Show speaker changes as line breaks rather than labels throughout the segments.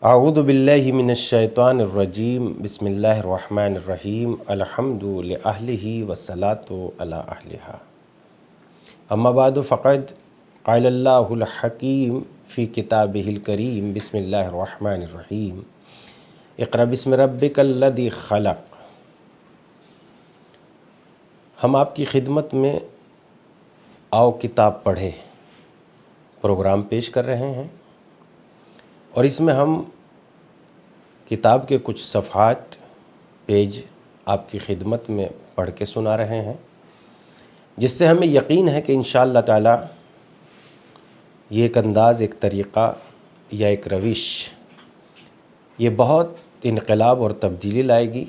اعوذ باللہ من الشیطان الرجیم بسم اللہ الرحمن الرحیم الحمد لأہلہ والصلاة علی اہلہا اما بعد فقد قال اللہ الحکیم فی کتابہ الکریم بسم اللہ الرحمن الرحیم اقرأ بسم ربک الذی خلق۔ ہم آپ کی خدمت میں آؤ کتاب پڑھے پروگرام پیش کر رہے ہیں، اور اس میں ہم کتاب کے کچھ صفحات پیج آپ کی خدمت میں پڑھ کے سنا رہے ہیں، جس سے ہمیں یقین ہے کہ انشاءاللہ تعالی یہ ایک انداز، ایک طریقہ یا ایک روش یہ بہت انقلاب اور تبدیلی لائے گی،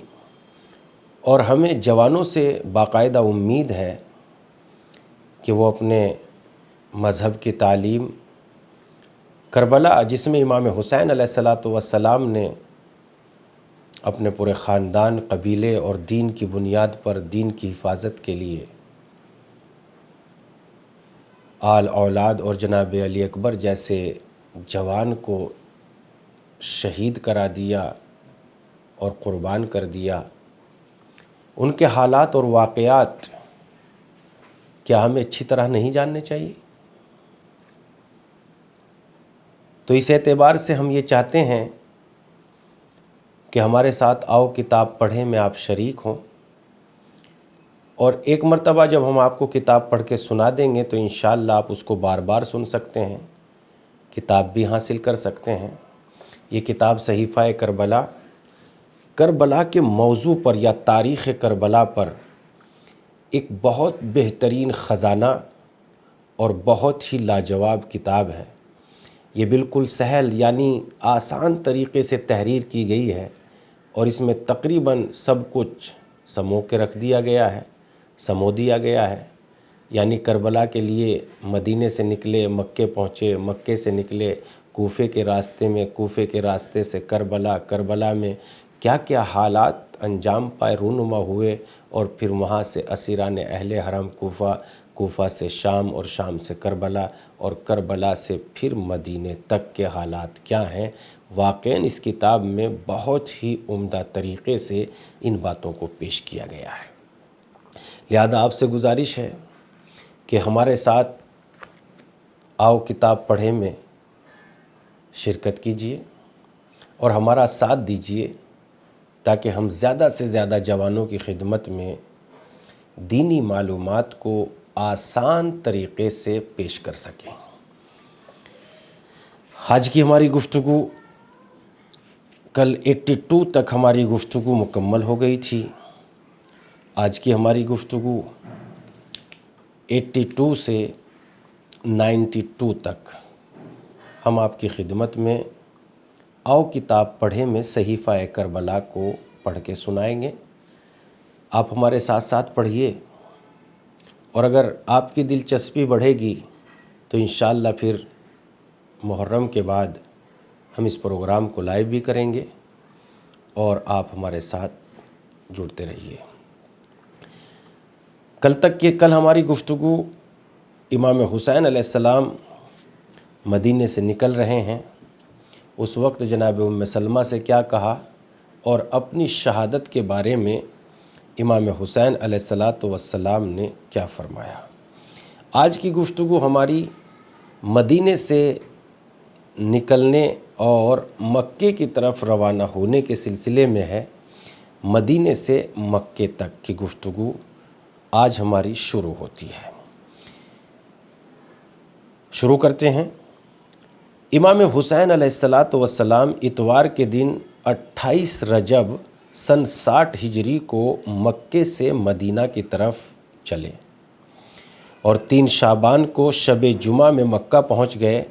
اور ہمیں جوانوں سے باقاعدہ امید ہے کہ وہ اپنے مذہب کی تعلیم کربلا، جس میں امام حسین علیہ السلام نے اپنے پورے خاندان، قبیلے اور دین کی بنیاد پر دین کی حفاظت کے لیے آل اولاد اور جناب علی اکبر جیسے جوان کو شہید کرا دیا اور قربان کر دیا، ان کے حالات اور واقعات کیا ہمیں اچھی طرح نہیں جاننے چاہیے؟ تو اس اعتبار سے ہم یہ چاہتے ہیں کہ ہمارے ساتھ آؤ کتاب پڑھیں میں آپ شریک ہوں، اور ایک مرتبہ جب ہم آپ کو کتاب پڑھ کے سنا دیں گے تو انشاءاللہ آپ اس کو بار بار سن سکتے ہیں، کتاب بھی حاصل کر سکتے ہیں۔ یہ کتاب صحیفہ کربلا، کربلا کے موضوع پر یا تاریخ کربلا پر ایک بہت بہترین خزانہ اور بہت ہی لاجواب کتاب ہے۔ یہ بالکل سہل یعنی آسان طریقے سے تحریر کی گئی ہے، اور اس میں تقریباً سب کچھ سمو کے رکھ دیا گیا ہے، سمو دیا گیا ہے۔ یعنی کربلا کے لیے مدینے سے نکلے، مکے پہنچے، مکے سے نکلے کوفے کے راستے میں، کوفے کے راستے سے کربلا، کربلا میں کیا کیا حالات انجام پائے، رونما ہوئے، اور پھر وہاں سے اسیران اہل حرم کوفہ، کوفہ سے شام، اور شام سے کربلا، اور کربلا سے پھر مدینے تک کے حالات کیا ہیں۔ واقعاً اس کتاب میں بہت ہی عمدہ طریقے سے ان باتوں کو پیش کیا گیا ہے۔ لہذا آپ سے گزارش ہے کہ ہمارے ساتھ آؤ کتاب پڑھیں میں شرکت کیجیے اور ہمارا ساتھ دیجیے، تاکہ ہم زیادہ سے زیادہ جوانوں کی خدمت میں دینی معلومات کو آسان طریقے سے پیش کر سکیں۔ آج کی ہماری گفتگو، کل 82 تک ہماری گفتگو مکمل ہو گئی تھی، آج کی ہماری گفتگو 82 سے 92 تک ہم آپ کی خدمت میں آؤ کتاب پڑھیں میں صحیفہ کربلا کو پڑھ کے سنائیں گے۔ آپ ہمارے ساتھ ساتھ پڑھیے، اور اگر آپ کی دلچسپی بڑھے گی تو انشاءاللہ پھر محرم کے بعد ہم اس پروگرام کو لائیو بھی کریں گے، اور آپ ہمارے ساتھ جڑتے رہیے۔ کل ہماری گفتگو امام حسین علیہ السلام مدینے سے نکل رہے ہیں، اس وقت جناب ام سلمہ سے کیا کہا، اور اپنی شہادت کے بارے میں امام حسین علیہ السلام نے کیا فرمایا۔ آج کی گفتگو ہماری مدینے سے نکلنے اور مکے کی طرف روانہ ہونے کے سلسلے میں ہے۔ مدینے سے مکے تک کی گفتگو آج ہماری شروع ہوتی ہے۔ شروع کرتے ہیں۔ امام حسین علیہ السلام اتوار کے دن 28 رجب سن 60 ہجری کو مکے سے مدینہ کی طرف چلے، اور 3 شعبان کو شب جمعہ میں مکہ پہنچ گئے۔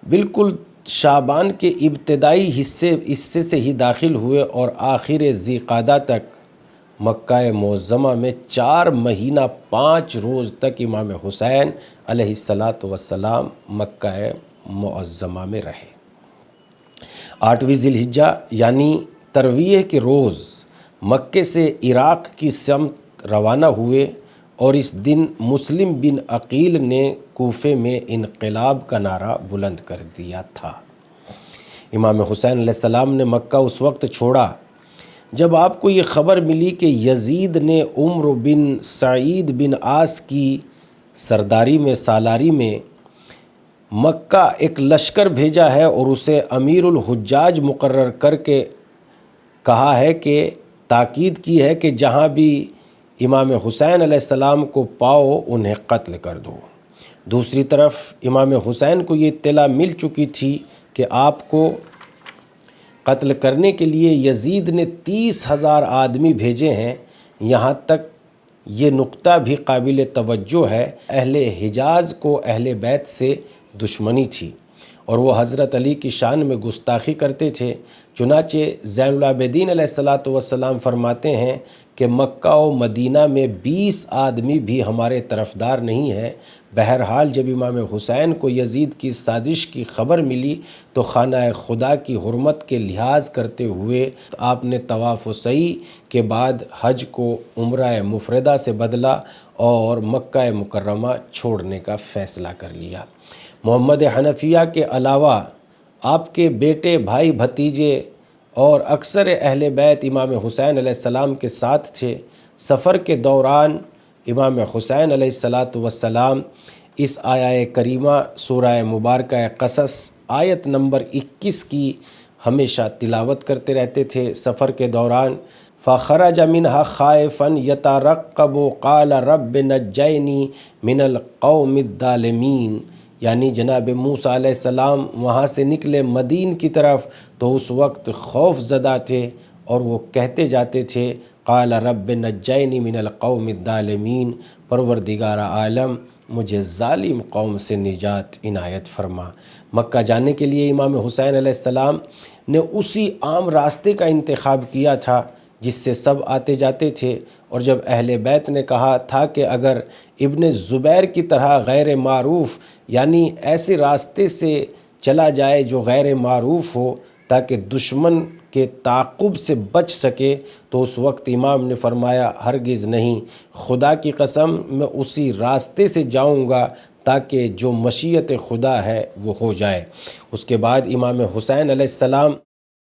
بالکل شعبان کے ابتدائی حصے سے ہی داخل ہوئے، اور آخر ذی قعدہ تک مکہ معظمہ میں 4 مہینہ 5 روز تک امام حسین علیہ السلام مکہ معظمہ میں رہے۔ 8ویں ذی الحجہ یعنی ترویہ کے روز مکے سے عراق کی سمت روانہ ہوئے، اور اس دن مسلم بن عقیل نے کوفے میں انقلاب کا نعرہ بلند کر دیا تھا۔ امام حسین علیہ السلام نے مکہ اس وقت چھوڑا جب آپ کو یہ خبر ملی کہ یزید نے عمرو بن سعید بن عاص کی سرداری میں سالاری میں مکہ ایک لشکر بھیجا ہے اور اسے امیر الحجاج مقرر کر کے کہا ہے کہ تاکید کی ہے کہ جہاں بھی امام حسین علیہ السلام کو پاؤ انہیں قتل کر دو۔ دوسری طرف امام حسین کو یہ اطلاع مل چکی تھی کہ آپ کو قتل کرنے کے لیے یزید نے 30,000 آدمی بھیجے ہیں۔ یہاں تک یہ نقطہ بھی قابل توجہ ہے، اہل حجاز کو اہل بیت سے دشمنی تھی اور وہ حضرت علی کی شان میں گستاخی کرتے تھے۔ چنانچہ زین العابدین علیہ السلام فرماتے ہیں کہ مکہ و مدینہ میں 20 آدمی بھی ہمارے طرفدار نہیں ہیں۔ بہرحال جب امام حسین کو یزید کی سازش کی خبر ملی تو خانہ خدا کی حرمت کے لحاظ کرتے ہوئے آپ نے طواف و سعی کے بعد حج کو عمرہ مفردہ سے بدلا اور مکہ مکرمہ چھوڑنے کا فیصلہ کر لیا۔ محمد حنفیہ کے علاوہ آپ کے بیٹے، بھائی، بھتیجے اور اکثر اہل بیت امام حسین علیہ السلام کے ساتھ تھے۔ سفر کے دوران امام حسین علیہ السلام اس آیہ کریمہ سورہ مبارکہ قصص آیت نمبر 21 کی ہمیشہ تلاوت کرتے رہتے تھے۔ سفر کے دوران فخرج منها خائفا يترقب قال رب نجینی من القوم الظالمین، یعنی جناب موسیٰ علیہ السلام وہاں سے نکلے مدین کی طرف تو اس وقت خوف زدہ تھے اور وہ کہتے جاتے تھے قال رب نجینی من القوم الظالمین، پروردگار عالم مجھے ظالم قوم سے نجات عنایت فرما۔ مکہ جانے کے لیے امام حسین علیہ السلام نے اسی عام راستے کا انتخاب کیا تھا جس سے سب آتے جاتے تھے، اور جب اہل بیت نے کہا تھا کہ اگر ابن زبیر کی طرح غیر معروف یعنی ایسے راستے سے چلا جائے جو غیر معروف ہو تاکہ دشمن کے تعاقب سے بچ سکے، تو اس وقت امام نے فرمایا ہرگز نہیں، خدا کی قسم میں اسی راستے سے جاؤں گا تاکہ جو مشیت خدا ہے وہ ہو جائے۔ اس کے بعد امام حسین علیہ السلام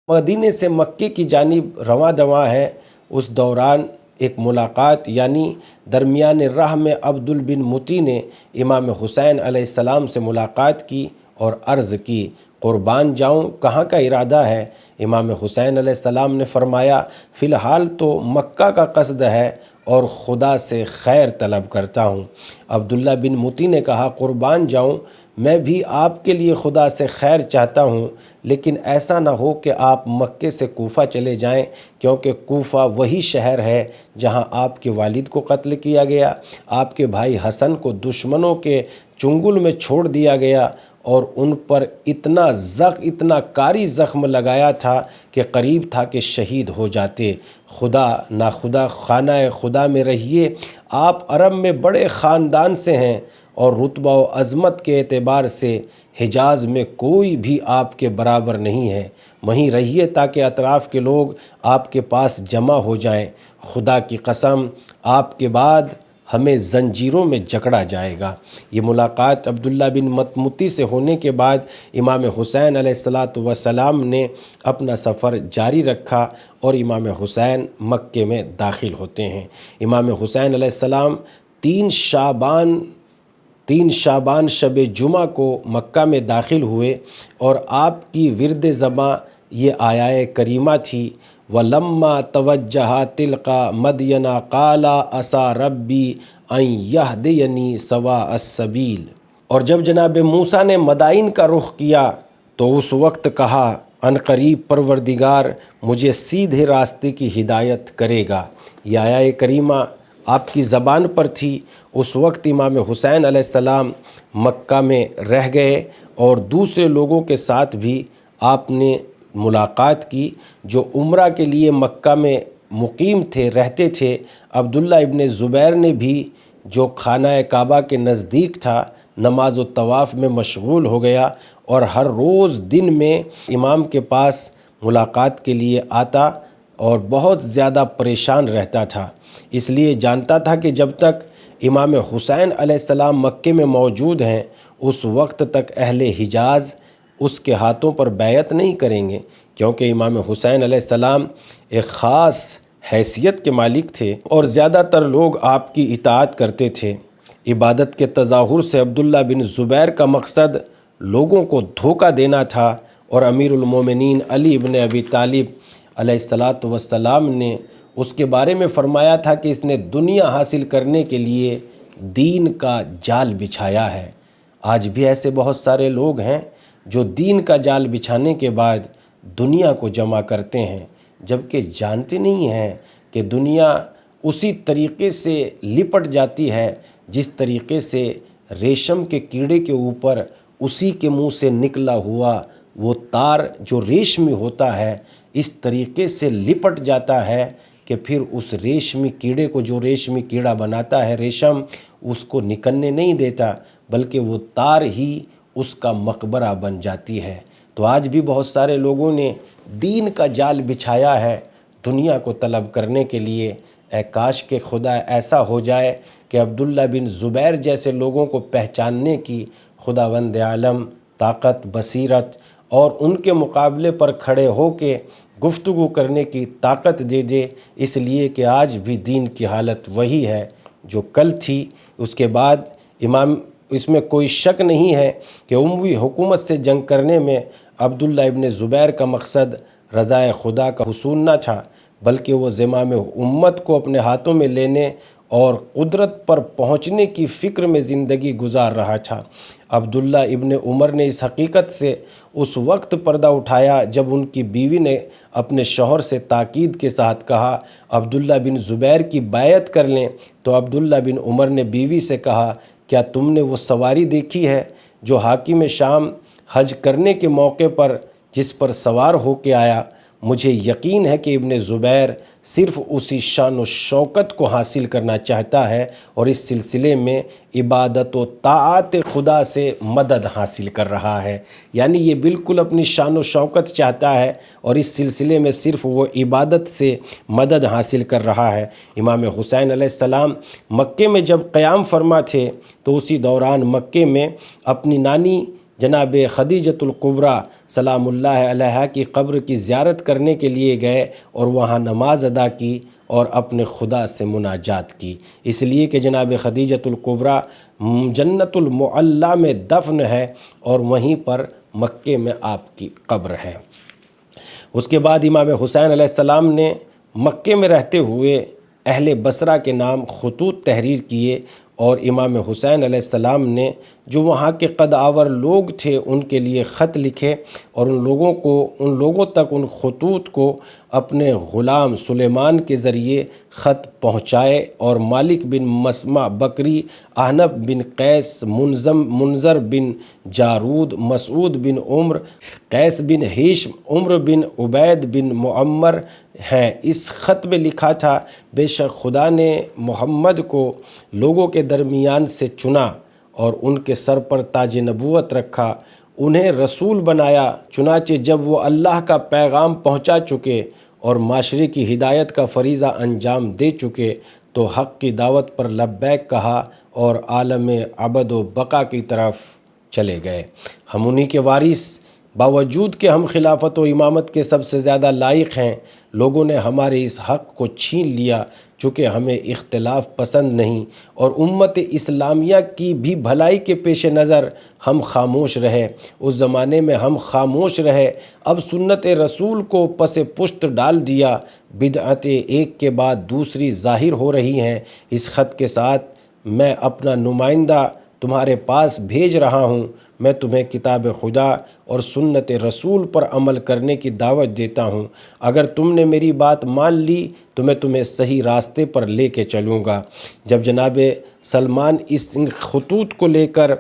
مدینے سے مکے کی جانب رواں دواں ہے۔ اس دوران ایک ملاقات یعنی درمیان راہ میں عبدل بن مطی نے امام حسین علیہ السلام سے ملاقات کی اور عرض کی قربان جاؤں، کہاں کا ارادہ ہے؟ امام حسین علیہ السلام نے فرمایا فی الحال تو مکہ کا قصد ہے اور خدا سے خیر طلب کرتا ہوں۔ عبداللہ بن مطی نے کہا قربان جاؤں، میں بھی آپ کے لیے خدا سے خیر چاہتا ہوں، لیکن ایسا نہ ہو کہ آپ مکے سے کوفہ چلے جائیں، کیونکہ کوفہ وہی شہر ہے جہاں آپ کے والد کو قتل کیا گیا، آپ کے بھائی حسن کو دشمنوں کے چنگل میں چھوڑ دیا گیا اور ان پر اتنا کاری زخم لگایا تھا کہ قریب تھا کہ شہید ہو جاتے۔ خدا ناخدا خانہ خدا میں رہیے، آپ عرب میں بڑے خاندان سے ہیں اور رتبہ و عظمت کے اعتبار سے حجاز میں کوئی بھی آپ کے برابر نہیں ہے، وہیں رہیے تاکہ اطراف کے لوگ آپ کے پاس جمع ہو جائیں۔ خدا کی قسم آپ کے بعد ہمیں زنجیروں میں جکڑا جائے گا۔ یہ ملاقات عبداللہ بن مطی سے ہونے کے بعد امام حسین علیہ السلام نے اپنا سفر جاری رکھا اور امام حسین مکے میں داخل ہوتے ہیں۔ امام حسین علیہ السلام 3 شعبان شب جمعہ کو مکہ میں داخل ہوئے اور آپ کی ورد زباں یہ آیہ کریمہ تھی وَلَمَّا تَوَجَّهَ تِلْقَى مَدْيَنَ قَالَ عَسَىٰ رَبِّي أَن يَهْدِيَنِي سَوَاءَ السَّبِيلِ، اور جب جناب موسیٰ نے مدائن کا رخ کیا تو اس وقت کہا ان قریب پروردگار مجھے سیدھے راستے کی ہدایت کرے گا۔ یہ آیہ کریمہ آپ کی زبان پر تھی۔ اس وقت امام حسین علیہ السلام مکہ میں رہ گئے اور دوسرے لوگوں کے ساتھ بھی آپ نے ملاقات کی جو عمرہ کے لیے مکہ میں مقیم تھے، رہتے تھے۔ عبداللہ ابن زبیر نے بھی جو خانہ کعبہ کے نزدیک تھا نماز و طواف میں مشغول ہو گیا اور ہر روز دن میں امام کے پاس ملاقات کے لیے آتا اور بہت زیادہ پریشان رہتا تھا، اس لیے جانتا تھا کہ جب تک امام حسین علیہ السلام مکے میں موجود ہیں اس وقت تک اہل حجاز اس کے ہاتھوں پر بیعت نہیں کریں گے، کیونکہ امام حسین علیہ السلام ایک خاص حیثیت کے مالک تھے اور زیادہ تر لوگ آپ کی اطاعت کرتے تھے۔ عبادت کے تظاہر سے عبداللہ بن زبیر کا مقصد لوگوں کو دھوکہ دینا تھا، اور امیر المومنین علی بن ابی طالب علیہ السلام نے اس کے بارے میں فرمایا تھا کہ اس نے دنیا حاصل کرنے کے لیے دین کا جال بچھایا ہے۔ آج بھی ایسے بہت سارے لوگ ہیں جو دین کا جال بچھانے کے بعد دنیا کو جمع کرتے ہیں، جبکہ جانتے نہیں ہیں کہ دنیا اسی طریقے سے لپٹ جاتی ہے جس طریقے سے ریشم کے کیڑے کے اوپر اسی کے منہ سے نکلا ہوا وہ تار جو ریشمی ہوتا ہے اس طریقے سے لپٹ جاتا ہے کہ پھر اس ریشمی کیڑے کو، جو ریشمی کیڑا بناتا ہے ریشم، اس کو نکلنے نہیں دیتا، بلکہ وہ تار ہی اس کا مقبرہ بن جاتی ہے۔ تو آج بھی بہت سارے لوگوں نے دین کا جال بچھایا ہے دنیا کو طلب کرنے کے لیے۔ اے کاش کہ خدا ایسا ہو جائے کہ عبداللہ بن زبیر جیسے لوگوں کو پہچاننے کی خداوند عالم طاقت، بصیرت اور ان کے مقابلے پر کھڑے ہو کے گفتگو کرنے کی طاقت دے دے، اس لیے کہ آج بھی دین کی حالت وہی ہے جو کل تھی۔ اس کے بعد اس میں کوئی شک نہیں ہے کہ اموی حکومت سے جنگ کرنے میں عبداللہ ابن زبیر کا مقصد رضائے خدا کا حصول نہ تھا، بلکہ وہ زمام امت کو اپنے ہاتھوں میں لینے اور قدرت پر پہنچنے کی فکر میں زندگی گزار رہا تھا۔ عبداللہ ابن عمر نے اس حقیقت سے اس وقت پردہ اٹھایا جب ان کی بیوی نے اپنے شوہر سے تاکید کے ساتھ کہا عبداللہ بن زبیر کی بیعت کر لیں، تو عبداللہ بن عمر نے بیوی سے کہا کیا تم نے وہ سواری دیکھی ہے جو حاکم شام حج کرنے کے موقع پر جس پر سوار ہو کے آیا؟ مجھے یقین ہے کہ ابن زبیر صرف اسی شان و شوکت کو حاصل کرنا چاہتا ہے اور اس سلسلے میں عبادت و طاعت خدا سے مدد حاصل کر رہا ہے۔ یعنی یہ بالکل اپنی شان و شوکت چاہتا ہے اور اس سلسلے میں صرف وہ عبادت سے مدد حاصل کر رہا ہے۔ امام حسین علیہ السلام مکے میں جب قیام فرما تھے تو اسی دوران مکے میں اپنی نانی جناب خدیجۃ الکبریٰ سلام اللہ علیہا کی قبر کی زیارت کرنے کے لیے گئے اور وہاں نماز ادا کی اور اپنے خدا سے مناجات کی، اس لیے کہ جناب خدیجۃ الکبریٰ جنت المعلیٰ میں دفن ہے اور وہیں پر مکے میں آپ کی قبر ہے۔ اس کے بعد امام حسین علیہ السلام نے مکے میں رہتے ہوئے اہل بصرہ کے نام خطوط تحریر کیے، اور امام حسین علیہ السلام نے جو وہاں کے قدآور لوگ تھے ان کے لیے خط لکھے اور ان لوگوں تک ان خطوط کو اپنے غلام سلیمان کے ذریعے خط پہنچائے، اور مالک بن مسمع بکری، احنف بن قیس، منظر بن جارود، مسعود بن عمر، قیس بن حشم، عمر بن عبید بن معمر ہیں۔ اس خط میں لکھا تھا بے شک خدا نے محمد کو لوگوں کے درمیان سے چنا اور ان کے سر پر تاج نبوت رکھا، انہیں رسول بنایا، چنانچہ جب وہ اللہ کا پیغام پہنچا چکے اور معاشرے کی ہدایت کا فریضہ انجام دے چکے تو حق کی دعوت پر لبیک کہا اور عالم ابد و بقا کی طرف چلے گئے۔ ہم انہی کے وارث، باوجود کہ ہم خلافت و امامت کے سب سے زیادہ لائق ہیں، لوگوں نے ہمارے اس حق کو چھین لیا، چونکہ ہمیں اختلاف پسند نہیں، اور امت اسلامیہ کی بھی بھلائی کے پیش نظر ہم خاموش رہے۔ اس زمانے میں ہم خاموش رہے، اب سنت رسول کو پس پشت ڈال دیا، بدعتیں ایک کے بعد دوسری ظاہر ہو رہی ہیں۔ اس خط کے ساتھ میں اپنا نمائندہ تمہارے پاس بھیج رہا ہوں، میں تمہیں کتاب خدا اور سنت رسول پر عمل کرنے کی دعوت دیتا ہوں، اگر تم نے میری بات مان لی تو میں تمہیں صحیح راستے پر لے کے چلوں گا۔ جب جناب سلمان ان خطوط کو لے کر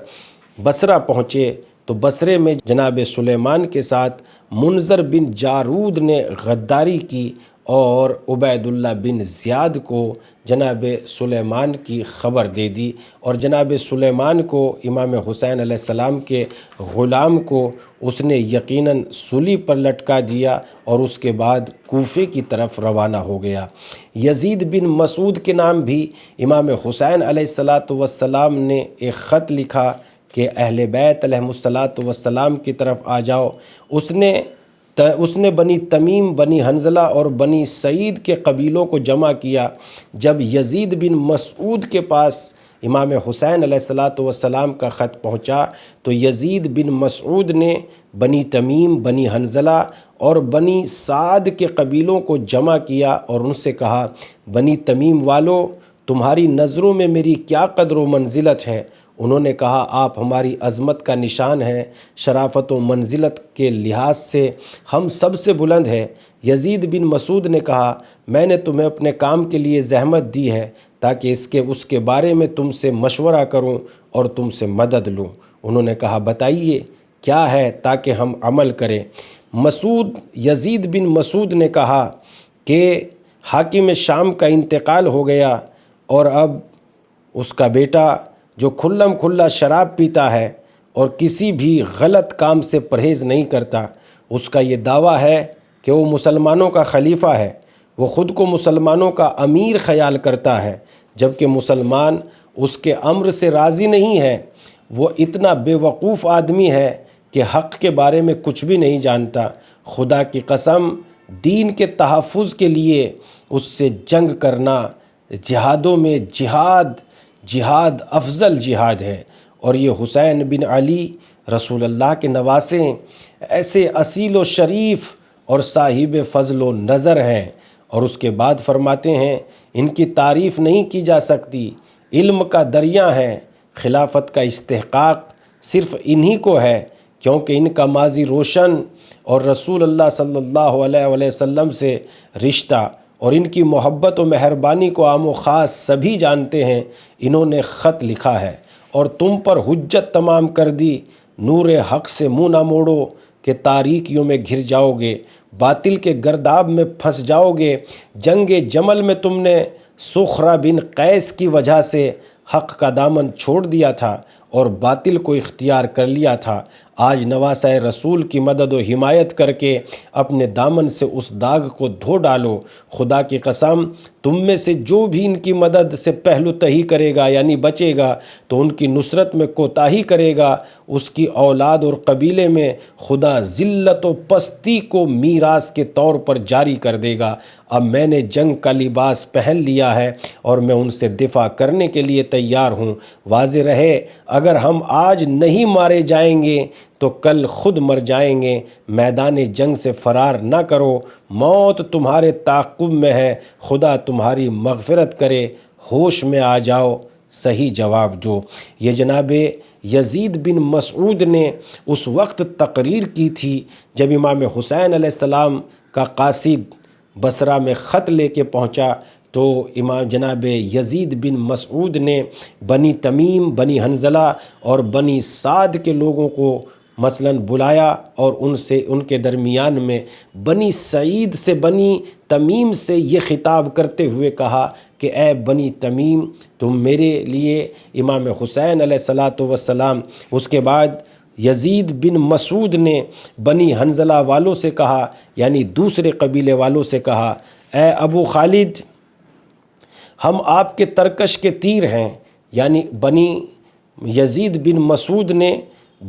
بصرہ پہنچے تو بصرے میں جناب سلیمان کے ساتھ منظر بن جارود نے غداری کی اور عبید اللہ بن زیاد کو جناب سلیمان کی خبر دے دی، اور جناب سلیمان کو امام حسین علیہ السلام کے غلام کو اس نے یقیناً سولی پر لٹکا دیا اور اس کے بعد کوفے کی طرف روانہ ہو گیا۔ یزید بن مسعود کے نام بھی امام حسین علیہ السلام نے ایک خط لکھا کہ اہل بیت علیہم الصلاۃ والسلام کی طرف آ جاؤ۔ اس نے بنی تمیم، بنی حنظلہ اور بنی سعید کے قبیلوں کو جمع کیا۔ جب یزید بن مسعود کے پاس امام حسین علیہ الصلاۃ والسلام کا خط پہنچا تو یزید بن مسعود نے بنی تمیم، بنی حنظلہ اور بنی سعد کے قبیلوں کو جمع کیا اور ان سے کہا، بنی تمیم والو، تمہاری نظروں میں میری کیا قدر و منزلت ہے؟ انہوں نے کہا، آپ ہماری عظمت کا نشان ہیں، شرافت و منزلت کے لحاظ سے ہم سب سے بلند ہے۔ یزید بن مسعود نے کہا، میں نے تمہیں اپنے کام کے لیے زحمت دی ہے تاکہ اس کے بارے میں تم سے مشورہ کروں اور تم سے مدد لوں۔ انہوں نے کہا، بتائیے کیا ہے تاکہ ہم عمل کریں۔ یزید بن مسعود نے کہا کہ حاکم شام کا انتقال ہو گیا اور اب اس کا بیٹا جو کھلم کھلا شراب پیتا ہے اور کسی بھی غلط کام سے پرہیز نہیں کرتا، اس کا یہ دعویٰ ہے کہ وہ مسلمانوں کا خلیفہ ہے۔ وہ خود کو مسلمانوں کا امیر خیال کرتا ہے، جبکہ مسلمان اس کے امر سے راضی نہیں ہے۔ وہ اتنا بے وقوف آدمی ہے کہ حق کے بارے میں کچھ بھی نہیں جانتا۔ خدا کی قسم، دین کے تحفظ کے لیے اس سے جنگ کرنا جہادوں میں جہاد افضل جہاد ہے۔ اور یہ حسین بن علی رسول اللہ کے نواسے ایسے اصیل و شریف اور صاحب فضل و نظر ہیں۔ اور اس کے بعد فرماتے ہیں، ان کی تعریف نہیں کی جا سکتی، علم کا دریا ہے، خلافت کا استحقاق صرف انہی کو ہے، کیونکہ ان کا ماضی روشن اور رسول اللہ صلی اللہ علیہ وسلم سے رشتہ اور ان کی محبت و مہربانی کو عام و خاص سبھی جانتے ہیں۔ انہوں نے خط لکھا ہے اور تم پر حجت تمام کر دی، نور حق سے منہ نہ موڑو کہ تاریکیوں میں گھر جاؤ گے، باطل کے گرداب میں پھنس جاؤ گے۔ جنگ جمل میں تم نے سخرہ بن قیس کی وجہ سے حق کا دامن چھوڑ دیا تھا اور باطل کو اختیار کر لیا تھا۔ آج نواسہ رسول کی مدد و حمایت کر کے اپنے دامن سے اس داغ کو دھو ڈالو۔ خدا کی قسم، تم میں سے جو بھی ان کی مدد سے پہلو تہی کرے گا یعنی بچے گا تو ان کی نصرت میں کوتاہی کرے گا، اس کی اولاد اور قبیلے میں خدا ذلت و پستی کو میراث کے طور پر جاری کر دے گا۔ اب میں نے جنگ کا لباس پہن لیا ہے اور میں ان سے دفاع کرنے کے لیے تیار ہوں۔ واضح رہے، اگر ہم آج نہیں مارے جائیں گے تو کل خود مر جائیں گے۔ میدان جنگ سے فرار نہ کرو، موت تمہارے تعاقب میں ہے، خدا تمہاری مغفرت کرے، ہوش میں آ جاؤ، صحیح جواب دو۔ یہ جناب یزید بن مسعود نے اس وقت تقریر کی تھی جب امام حسین علیہ السلام کا قاصد بصرہ میں خط لے کے پہنچا تو امام جناب یزید بن مسعود نے بنی تمیم، بنی حنظلہ اور بنی سعد کے لوگوں کو مثلاً بلایا اور ان کے درمیان میں بنی سعید سے، بنی تمیم سے یہ خطاب کرتے ہوئے کہا کہ اے بنی تمیم، تم میرے لیے امام حسین علیہ الصلاۃ والسلام۔ اس کے بعد یزید بن مسعود نے بنی حنظلہ والوں سے کہا، یعنی دوسرے قبیلے والوں سے کہا، اے ابو خالد، ہم آپ کے ترکش کے تیر ہیں۔ یعنی بنی یزید بن مسعود نے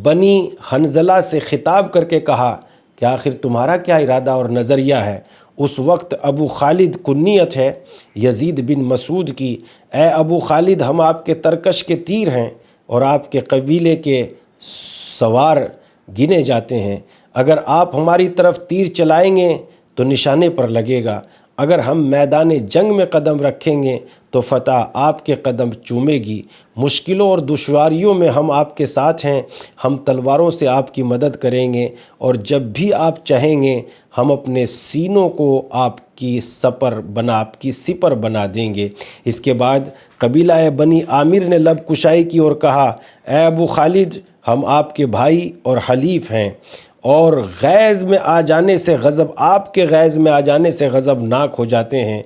بنی حنظلہ سے خطاب کر کے کہا کہ آخر تمہارا کیا ارادہ اور نظریہ ہے؟ اس وقت ابو خالد کنیت ہے یزید بن مسعود کی۔ اے ابو خالد، ہم آپ کے ترکش کے تیر ہیں اور آپ کے قبیلے کے سوار گنے جاتے ہیں۔ اگر آپ ہماری طرف تیر چلائیں گے تو نشانے پر لگے گا، اگر ہم میدان جنگ میں قدم رکھیں گے تو فتح آپ کے قدم چومے گی۔ مشکلوں اور دشواریوں میں ہم آپ کے ساتھ ہیں، ہم تلواروں سے آپ کی مدد کریں گے اور جب بھی آپ چاہیں گے ہم اپنے سینوں کو آپ کی سپر بنا دیں گے۔ اس کے بعد قبیلہ بنی عامر نے لب کشائی کی اور کہا، اے ابو خالد، ہم آپ کے بھائی اور حلیف ہیں اور غیظ میں آ جانے سے آپ کے غیظ میں آ جانے سے غضبناک ہو جاتے ہیں۔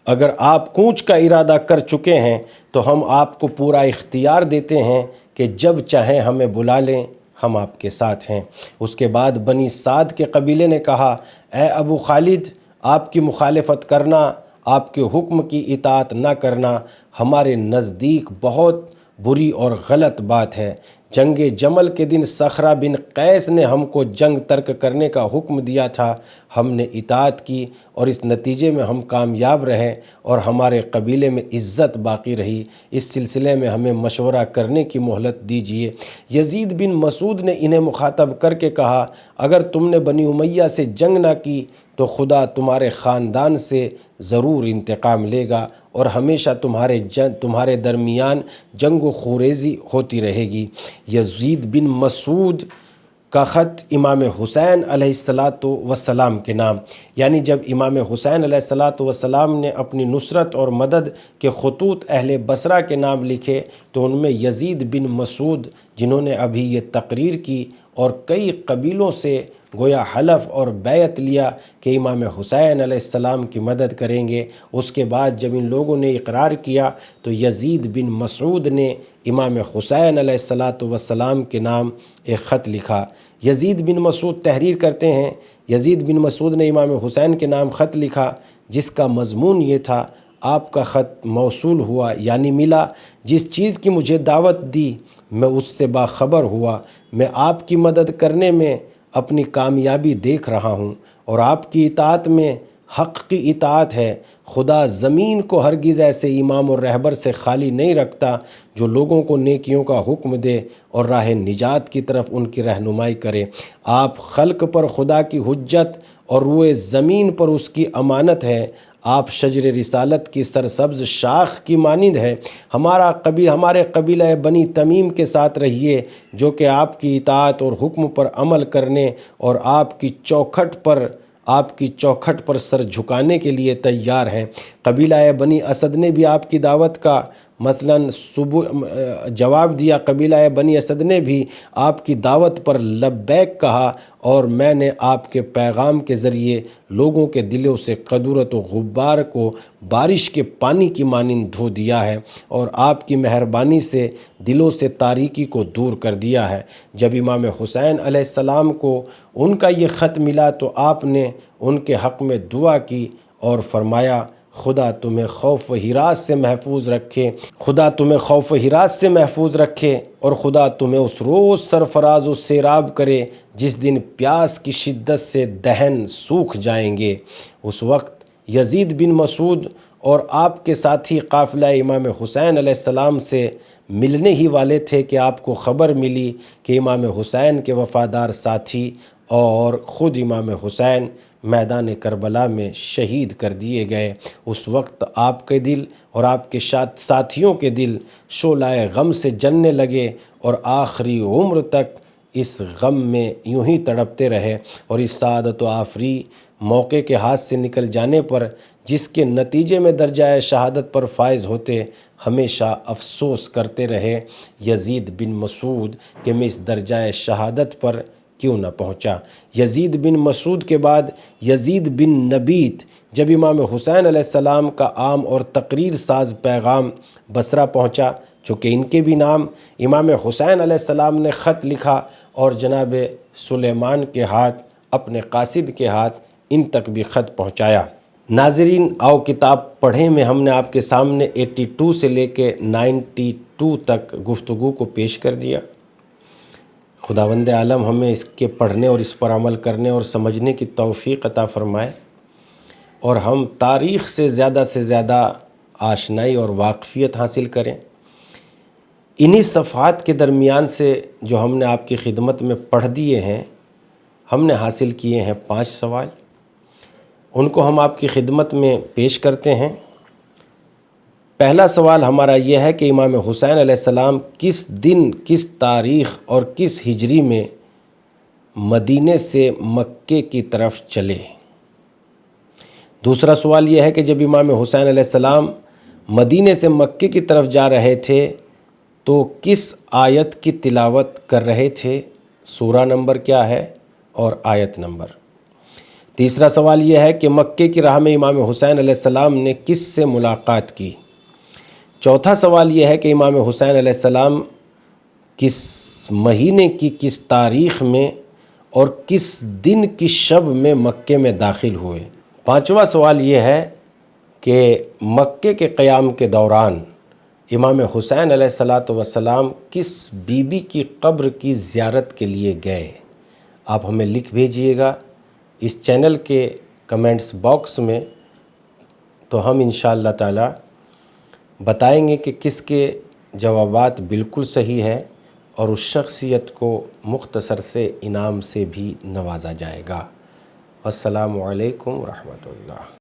اگر آپ کوچ کا ارادہ کر چکے ہیں تو ہم آپ کو پورا اختیار دیتے ہیں کہ جب چاہیں ہمیں بلا لیں، ہم آپ کے ساتھ ہیں۔ اس کے بعد بنی سعد کے قبیلے نے کہا، اے ابو خالد، آپ کی مخالفت کرنا، آپ کے حکم کی اطاعت نہ کرنا ہمارے نزدیک بہت بری اور غلط بات ہے۔ جنگ جمل کے دن صخرہ بن قیس نے ہم کو جنگ ترک کرنے کا حکم دیا تھا، ہم نے اطاعت کی اور اس نتیجے میں ہم کامیاب رہے اور ہمارے قبیلے میں عزت باقی رہی۔ اس سلسلے میں ہمیں مشورہ کرنے کی مہلت دیجیے۔ یزید بن مسعود نے انہیں مخاطب کر کے کہا، اگر تم نے بنی امیہ سے جنگ نہ کی تو خدا تمہارے خاندان سے ضرور انتقام لے گا اور ہمیشہ تمہارے درمیان جنگ و خوریزی ہوتی رہے گی۔ یزید بن مسعود کا خط امام حسین علیہ السلام کے نام، یعنی جب امام حسین علیہ السلام نے اپنی نصرت اور مدد کے خطوط اہل بصرہ کے نام لکھے تو ان میں یزید بن مسعود، جنہوں نے ابھی یہ تقریر کی اور کئی قبیلوں سے گویا حلف اور بیعت لیا کہ امام حسین علیہ السلام کی مدد کریں گے، اس کے بعد جب ان لوگوں نے اقرار کیا تو یزید بن مسعود نے امام حسین علیہ السلام کے نام ایک خط لکھا۔ یزید بن مسعود تحریر کرتے ہیں، یزید بن مسعود نے امام حسین کے نام خط لکھا جس کا مضمون یہ تھا، آپ کا خط موصول ہوا یعنی ملا، جس چیز کی مجھے دعوت دی میں اس سے باخبر ہوا، میں آپ کی مدد کرنے میں اپنی کامیابی دیکھ رہا ہوں اور آپ کی اطاعت میں حق کی اطاعت ہے۔ خدا زمین کو ہرگز ایسے امام اور رہبر سے خالی نہیں رکھتا جو لوگوں کو نیکیوں کا حکم دے اور راہ نجات کی طرف ان کی رہنمائی کرے۔ آپ خلق پر خدا کی حجت اور روئے زمین پر اس کی امانت ہے۔ آپ شجر رسالت کی سرسبز شاخ کی مانند ہے۔ ہمارے قبیلہ بنی تمیم کے ساتھ رہیے جو کہ آپ کی اطاعت اور حکم پر عمل کرنے اور آپ کی چوکھٹ پر سر جھکانے کے لیے تیار ہیں۔ قبیلہ بنی اسد نے بھی آپ کی دعوت کا جواب دیا، قبیلہ بنی اسد نے بھی آپ کی دعوت پر لبیک کہا اور میں نے آپ کے پیغام کے ذریعے لوگوں کے دلوں سے قدورت و غبار کو بارش کے پانی کی مانند دھو دیا ہے اور آپ کی مہربانی سے دلوں سے تاریکی کو دور کر دیا ہے۔ جب امام حسین علیہ السلام کو ان کا یہ خط ملا تو آپ نے ان کے حق میں دعا کی اور فرمایا، خدا تمہیں خوف و ہراس سے محفوظ رکھے، خدا تمہیں خوف و ہراس سے محفوظ رکھے اور خدا تمہیں اس روز سرفراز و سیراب کرے جس دن پیاس کی شدت سے دہن سوکھ جائیں گے۔ اس وقت یزید بن مسعود اور آپ کے ساتھی قافلہ امام حسین علیہ السلام سے ملنے ہی والے تھے کہ آپ کو خبر ملی کہ امام حسین کے وفادار ساتھی اور خود امام حسین میدان کربلا میں شہید کر دیے گئے۔ اس وقت آپ کے دل اور آپ کے ساتھیوں کے دل شعلہ غم سے جلنے لگے اور آخری عمر تک اس غم میں یوں ہی تڑپتے رہے اور اس سعادت و آفری موقع کے ہاتھ سے نکل جانے پر جس کے نتیجے میں درجہ شہادت پر فائز ہوتے ہمیشہ افسوس کرتے رہے، یزید بن مسعود کہ میں اس درجہ شہادت پر کیوں نہ پہنچا۔ یزید بن مسعود کے بعد یزید بن نبیت، جب امام حسین علیہ السلام کا عام اور تقریر ساز پیغام بصرہ پہنچا، چونکہ ان کے بھی نام امام حسین علیہ السلام نے خط لکھا اور جناب سلیمان کے ہاتھ، اپنے قاصد کے ہاتھ ان تک بھی خط پہنچایا۔ ناظرین، آؤ کتاب پڑھیں میں ہم نے آپ کے سامنے 82 سے لے کے 92 تک گفتگو کو پیش کر دیا۔ خداوند عالم ہمیں اس کے پڑھنے اور اس پر عمل کرنے اور سمجھنے کی توفیق عطا فرمائے اور ہم تاریخ سے زیادہ آشنائی اور واقفیت حاصل کریں۔ انہی صفحات کے درمیان سے جو ہم نے آپ کی خدمت میں پڑھ دیے ہیں، ہم نے حاصل کیے ہیں 5 سوال، ان کو ہم آپ کی خدمت میں پیش کرتے ہیں۔ پہلا سوال ہمارا یہ ہے کہ امام حسین علیہ السلام کس دن، کس تاریخ اور کس ہجری میں مدینے سے مکے کی طرف چلے؟ دوسرا سوال یہ ہے کہ جب امام حسین علیہ السلام مدینے سے مکے کی طرف جا رہے تھے تو کس آیت کی تلاوت کر رہے تھے؟ سورہ نمبر کیا ہے اور آیت نمبر؟ تیسرا سوال یہ ہے کہ مکے کی راہ میں امام حسین علیہ السلام نے کس سے ملاقات کی؟ چوتھا سوال یہ ہے کہ امام حسین علیہ السلام کس مہینے کی کس تاریخ میں اور کس دن کی شب میں مکے میں داخل ہوئے؟ پانچواں سوال یہ ہے کہ مکے کے قیام کے دوران امام حسین علیہ الصلاۃ والسلام کس بی بی کی قبر کی زیارت کے لیے گئے؟ آپ ہمیں لکھ بھیجئے گا اس چینل کے کمنٹس باکس میں، تو ہم انشاءاللہ تعالی بتائیں گے کہ کس کے جوابات بالکل صحیح ہے، اور اس شخصیت کو مختصر سے انعام سے بھی نوازا جائے گا۔ السلام علیکم ورحمۃ اللہ۔